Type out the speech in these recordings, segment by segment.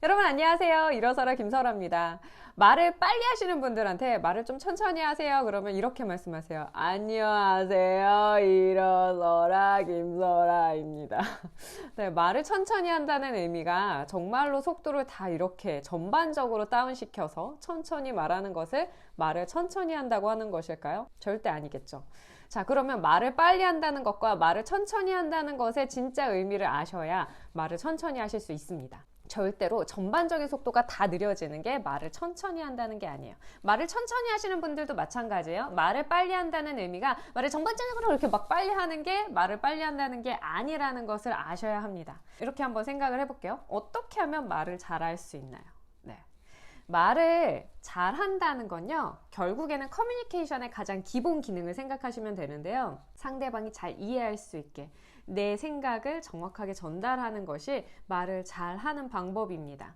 여러분 안녕하세요. 일어서라 김설아입니다. 말을 빨리 하시는 분들한테 말을 좀 천천히 하세요. 그러면 이렇게 말씀하세요. 안녕하세요. 일어서라 김설아입니다. 네, 말을 천천히 한다는 의미가 정말로 속도를 다 이렇게 전반적으로 다운시켜서 천천히 말하는 것을 말을 천천히 한다고 하는 것일까요? 절대 아니겠죠. 자, 그러면 말을 빨리 한다는 것과 말을 천천히 한다는 것의 진짜 의미를 아셔야 말을 천천히 하실 수 있습니다. 절대로 전반적인 속도가 다 느려지는 게 말을 천천히 한다는 게 아니에요. 말을 천천히 하시는 분들도 마찬가지예요. 말을 빨리 한다는 의미가 말을 전반적으로 이렇게 막 빨리 하는 게 말을 빨리 한다는 게 아니라는 것을 아셔야 합니다. 이렇게 한번 생각을 해볼게요. 어떻게 하면 말을 잘할 수 있나요? 네. 말을 잘한다는 건요, 결국에는 커뮤니케이션의 가장 기본 기능을 생각하시면 되는데요. 상대방이 잘 이해할 수 있게 내 생각을 정확하게 전달하는 것이 말을 잘하는 방법입니다.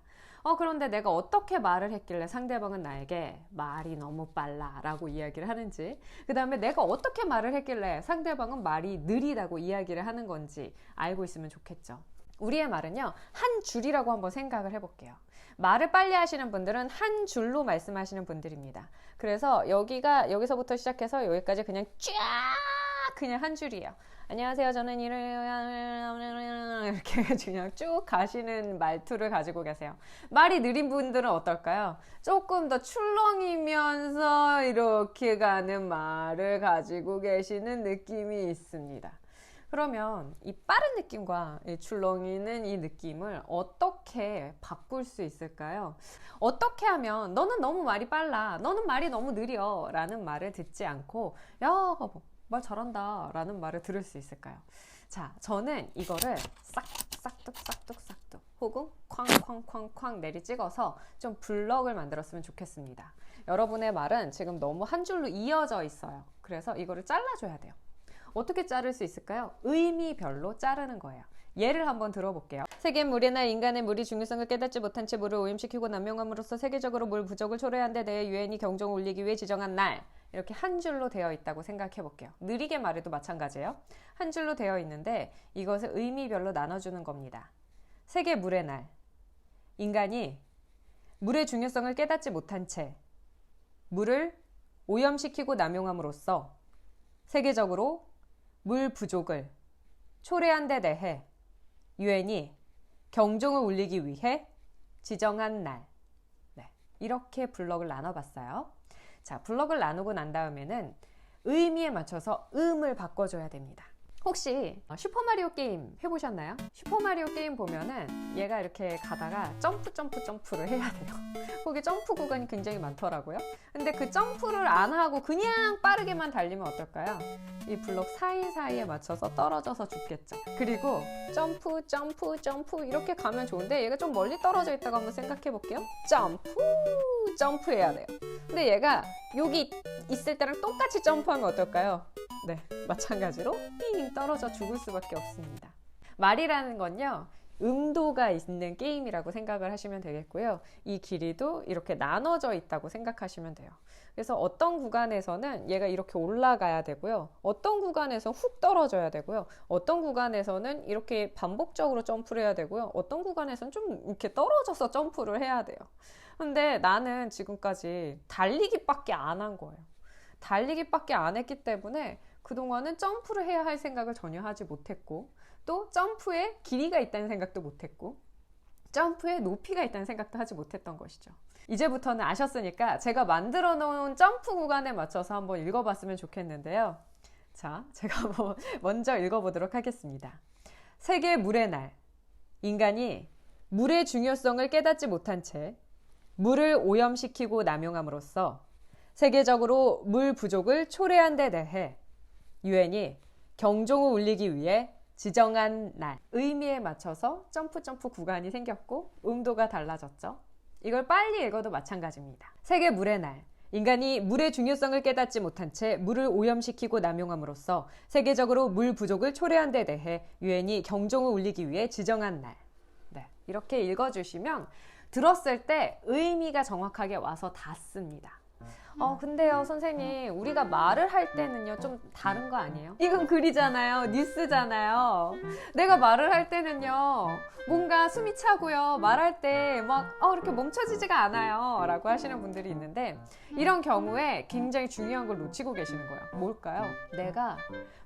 그런데 내가 어떻게 말을 했길래 상대방은 나에게 말이 너무 빨라 라고 이야기를 하는지, 그 다음에 내가 어떻게 말을 했길래 상대방은 말이 느리다고 이야기를 하는 건지 알고 있으면 좋겠죠. 우리의 말은요, 한 줄이라고 한번 생각을 해볼게요. 말을 빨리 하시는 분들은 한 줄로 말씀하시는 분들입니다. 그래서 여기서부터 시작해서 여기까지 그냥 쫙 그냥 한 줄이에요. 안녕하세요. 저는 이렇게 그냥 쭉 가시는 말투를 가지고 계세요. 말이 느린 분들은 어떨까요? 조금 더 출렁이면서 이렇게 가는 말을 가지고 계시는 느낌이 있습니다. 그러면 이 빠른 느낌과 이 출렁이는 이 느낌을 어떻게 바꿀 수 있을까요? 어떻게 하면 너는 너무 말이 빨라, 너는 말이 너무 느려 라는 말을 듣지 않고 야, 말 잘한다 라는 말을 들을 수 있을까요? 자, 저는 이거를 싹둑 혹은 쾅쾅쾅쾅 내리 찍어서 좀 블럭을 만들었으면 좋겠습니다. 여러분의 말은 지금 너무 한 줄로 이어져 있어요. 그래서 이거를 잘라줘야 돼요. 어떻게 자를 수 있을까요? 의미별로 자르는 거예요. 예를 한번 들어볼게요. 세계 물이나 인간의 물이 중요성을 깨닫지 못한 채 물을 오염시키고 남용함으로써 세계적으로 물 부족을 초래한 데 대해 유엔이 경종을 울리기 위해 지정한 날, 이렇게 한 줄로 되어 있다고 생각해 볼게요. 느리게 말해도 마찬가지예요. 한 줄로 되어 있는데 이것을 의미별로 나눠주는 겁니다. 세계 물의 날, 인간이 물의 중요성을 깨닫지 못한 채 물을 오염시키고 남용함으로써 세계적으로 물 부족을 초래한 데 대해 유엔이 경종을 울리기 위해 지정한 날. 네, 이렇게 블럭을 나눠봤어요. 자, 블럭을 나누고 난 다음에는 의미에 맞춰서 음을 바꿔줘야 됩니다. 혹시 슈퍼마리오 게임 해보셨나요? 슈퍼마리오 게임 보면은 얘가 이렇게 가다가 점프를 해야 돼요. 거기 점프 구간이 굉장히 많더라고요. 근데 그 점프를 안 하고 그냥 빠르게만 달리면 어떨까요? 이 블록 사이사이에 맞춰서 떨어져서 죽겠죠. 그리고 점프 이렇게 가면 좋은데 얘가 좀 멀리 떨어져 있다고 한번 생각해 볼게요. 점프해야 돼요. 근데 얘가 여기 있을 때랑 똑같이 점프하면 어떨까요? 네, 마찬가지로 띵 떨어져 죽을 수밖에 없습니다. 말이라는 건요, 음도가 있는 게임이라고 생각을 하시면 되겠고요. 이 길이도 이렇게 나눠져 있다고 생각하시면 돼요. 그래서 어떤 구간에서는 얘가 이렇게 올라가야 되고요. 어떤 구간에서 훅 떨어져야 되고요. 어떤 구간에서는 이렇게 반복적으로 점프를 해야 되고요. 어떤 구간에서는 좀 이렇게 떨어져서 점프를 해야 돼요. 근데 나는 지금까지 달리기밖에 안 한 거예요. 달리기밖에 안 했기 때문에 그동안은 점프를 해야 할 생각을 전혀 하지 못했고, 또 점프에 길이가 있다는 생각도 못했고, 점프에 높이가 있다는 생각도 하지 못했던 것이죠. 이제부터는 아셨으니까 제가 만들어 놓은 점프 구간에 맞춰서 한번 읽어봤으면 좋겠는데요. 자, 제가 먼저 읽어보도록 하겠습니다. 세계 물의 날, 인간이 물의 중요성을 깨닫지 못한 채 물을 오염시키고 남용함으로써 세계적으로 물 부족을 초래한 데 대해 유엔이 경종을 울리기 위해 지정한 날. 의미에 맞춰서 점프 구간이 생겼고 음도가 달라졌죠. 이걸 빨리 읽어도 마찬가지입니다. 세계 물의 날. 인간이 물의 중요성을 깨닫지 못한 채 물을 오염시키고 남용함으로써 세계적으로 물 부족을 초래한 데 대해 유엔이 경종을 울리기 위해 지정한 날. 네, 이렇게 읽어주시면 들었을 때 의미가 정확하게 와서 닿습니다. 근데요, 선생님, 우리가 말을 할 때는요, 좀 다른 거 아니에요? 이건 글이잖아요. 뉴스잖아요. 내가 말을 할 때는요, 뭔가 숨이 차고요. 말할 때 막, 이렇게 멈춰지지가 않아요. 라고 하시는 분들이 있는데, 이런 경우에 굉장히 중요한 걸 놓치고 계시는 거예요. 뭘까요? 내가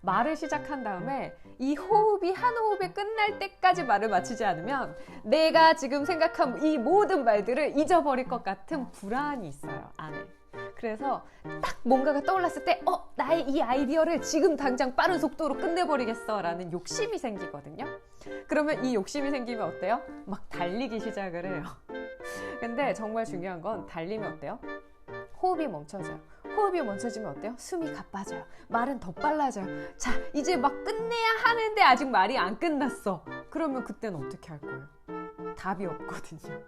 말을 시작한 다음에 이 호흡이 한 호흡에 끝날 때까지 말을 마치지 않으면 내가 지금 생각한 이 모든 말들을 잊어버릴 것 같은 불안이 있어요, 안에. 그래서 딱 뭔가가 떠올랐을 때 나의 이 아이디어를 지금 당장 빠른 속도로 끝내버리겠어 라는 욕심이 생기거든요. 그러면 이 욕심이 생기면 어때요? 막 달리기 시작을 해요. 근데 정말 중요한 건 달리면 어때요? 호흡이 멈춰져요. 호흡이 멈춰지면 어때요? 숨이 가빠져요. 말은 더 빨라져요. 자, 이제 막 끝내야 하는데 아직 말이 안 끝났어. 그러면 그때는 어떻게 할 거예요? 답이 없거든요.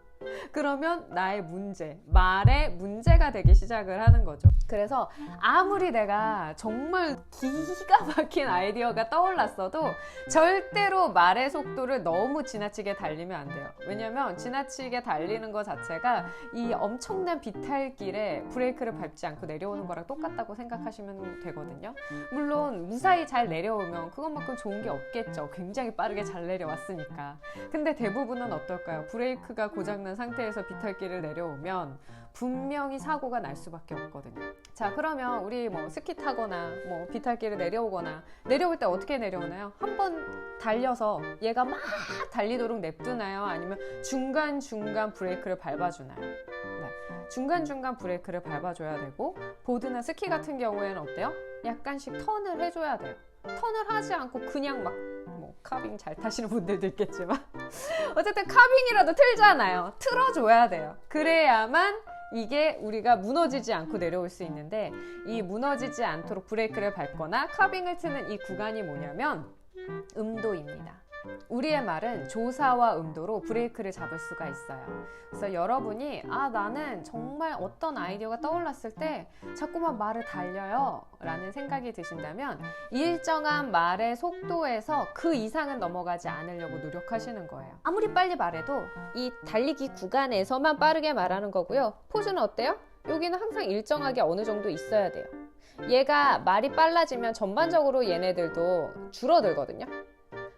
그러면 나의 문제, 말의 문제가 되기 시작을 하는 거죠. 그래서 아무리 내가 정말 기가 막힌 아이디어가 떠올랐어도 절대로 말의 속도를 너무 지나치게 달리면 안 돼요. 왜냐면 지나치게 달리는 것 자체가 이 엄청난 비탈길에 브레이크를 밟지 않고 내려오는 거랑 똑같다고 생각하시면 되거든요. 물론 무사히 잘 내려오면 그것만큼 좋은 게 없겠죠. 굉장히 빠르게 잘 내려왔으니까. 근데 대부분은 어떨까요? 브레이크가 고장난 상태에서 비탈길을 내려오면 분명히 사고가 날 수밖에 없거든요. 자, 그러면 우리 스키 타거나 비탈길을 내려오거나 내려올 때 어떻게 내려오나요? 한번 달려서 얘가 막 달리도록 냅두나요? 아니면 중간중간 브레이크를 밟아주나요? 네, 중간중간 브레이크를 밟아줘야 되고, 보드나 스키 같은 경우에는 어때요? 약간씩 턴을 해줘야 돼요. 턴을 하지 않고 그냥 막 카빙 잘 타시는 분들도 있겠지만 어쨌든 카빙이라도 틀잖아요. 틀어줘야 돼요. 그래야만 이게 우리가 무너지지 않고 내려올 수 있는데, 이 무너지지 않도록 브레이크를 밟거나 카빙을 트는 이 구간이 뭐냐면 음도입니다. 우리의 말은 조사와 음도로 브레이크를 잡을 수가 있어요. 그래서 여러분이 나는 정말 어떤 아이디어가 떠올랐을 때 자꾸만 말을 달려요 라는 생각이 드신다면 일정한 말의 속도에서 그 이상은 넘어가지 않으려고 노력하시는 거예요. 아무리 빨리 말해도 이 달리기 구간에서만 빠르게 말하는 거고요. 포즈는 어때요? 여기는 항상 일정하게 어느 정도 있어야 돼요. 얘가 말이 빨라지면 전반적으로 얘네들도 줄어들거든요.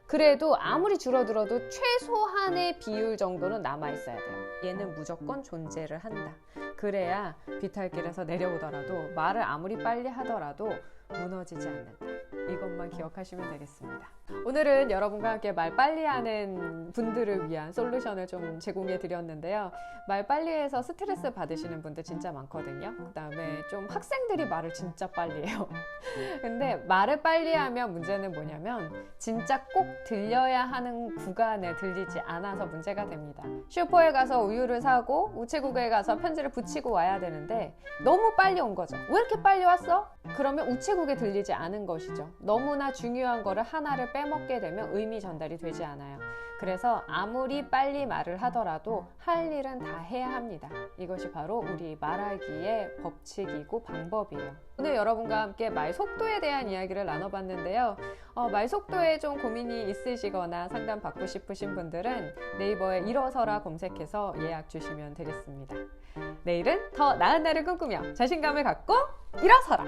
그래도 아무리 줄어들어도 최소한의 비율 정도는 남아있어야 돼요. 얘는 무조건 존재를 한다. 그래야 비탈길에서 내려오더라도 말을 아무리 빨리 하더라도 무너지지 않는다. 이것만 기억하시면 되겠습니다. 오늘은 여러분과 함께 말 빨리 하는 분들을 위한 솔루션을 좀 제공해 드렸는데요. 말 빨리 해서 스트레스 받으시는 분들 진짜 많거든요. 그 다음에 좀 학생들이 말을 진짜 빨리 해요. 근데 말을 빨리 하면 문제는 뭐냐면 진짜 꼭 들려야 하는 구간에 들리지 않아서 문제가 됩니다. 슈퍼에 가서 우유를 사고 우체국에 가서 편지를 붙이고 와야 되는데 너무 빨리 온 거죠. 왜 이렇게 빨리 왔어? 그러면 우체국에 들리지 않은 것이죠. 너무나 중요한 거를 하나를 빼먹게 되면 의미 전달이 되지 않아요. 그래서 아무리 빨리 말을 하더라도 할 일은 다 해야 합니다. 이것이 바로 우리 말하기의 법칙이고 방법이에요. 오늘 여러분과 함께 말 속도에 대한 이야기를 나눠봤는데요. 말 속도에 좀 고민이 있으시거나 상담 받고 싶으신 분들은 네이버에 일어서라 검색해서 예약 주시면 되겠습니다. 내일은 더 나은 날을 꿈꾸며 자신감을 갖고 일어서라!